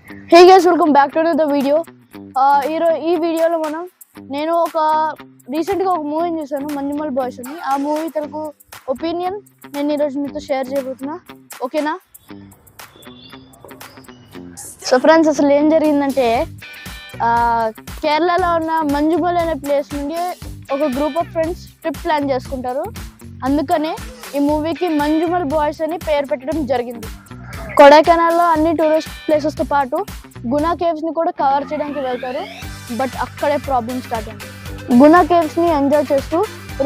Hey guys, welcome back to the video. ఈ వీడియోలో నేను రీసెంట్గా ఒక మూవీని చూసాను, మంజుమల్ బాయ్స్ అని. ఆ మూవీ తనకు ఒపీనియన్ నేను ఈరోజు మీతో షేర్ చేయబోతున్నా, ఓకేనా? సో ఫ్రెండ్స్, అసలు ఏం జరిగిందంటే కేరళలో ఉన్న మంజుమల్ అనే ప్లేస్ నుండి ఒక group of friends trip plan చేసుకుంటారు. అందుకనే ఈ మూవీకి మంజుమల్ బాయ్స్ అని పేరు పెట్టడం జరిగింది. కొడైకెనాల్లో అన్ని టూరిస్ట్ ప్లేసెస్తో పాటు గునా కేవ్స్ని కూడా కవర్ చేయడానికి వెళ్తారు. బట్ అక్కడే ప్రాబ్లమ్ స్టార్ట్ అయింది. గునా కేవ్స్ని ఎంజాయ్ చేస్తూ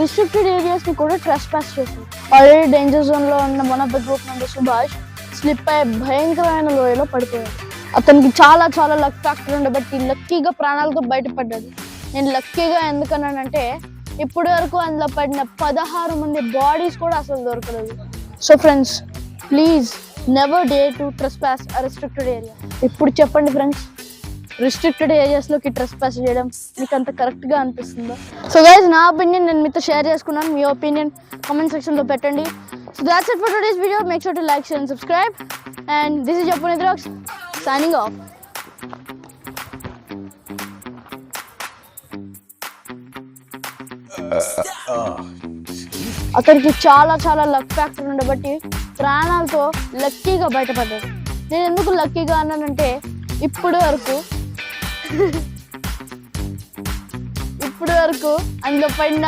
రిస్ట్రిక్టెడ్ ఏరియాస్ని కూడా ట్రెస్ పాస్ చేస్తారు. ఆల్రెడీ డేంజర్ జోన్లో ఉన్న one of the group member Subhash slip అయ్యే భయంకరమైన లోయలో పడిపోయాడు. అతనికి చాలా చాలా లక్ ఫ్యాక్టర్ ఉండబట్టి లక్కీగా ప్రాణాలతో బయటపడ్డాడు. నేను లక్కీగా ఎందుకన్నానంటే ఇప్పటి వరకు అందులో పడిన 16 మంది బాడీస్ కూడా అసలు దొరకలేదు. So friends, please never dare to trespass a restricted area. ఇప్పుడు చెప్పండి ఫ్రెండ్స్, రిస్ట్రిక్టెడ్ ఏరియాస్లోకి ట్రెస్పాస్ చేయడం మీకు అంత కరెక్ట్గా అనిపిస్తుందా? సో గైస్, నా ఒపీనియన్ నేను మీతో షేర్ చేసుకున్నాను. మీ ఒపీనియన్ కామెంట్ సెక్షన్లో పెట్టండి. So that's it for today's video. Make sure to like, share and subscribe. And this is your Puneeth Rocks signing off. అతనికి చాలా చాలా లక్ ఫ్యాక్టర్ ఉండబట్టి ప్రాణాలతో లక్కీగా బయటపడ్డాడు. నేను ఎందుకు లక్కీగా అన్నానంటే ఇప్పుడు వరకు అందులో పడిన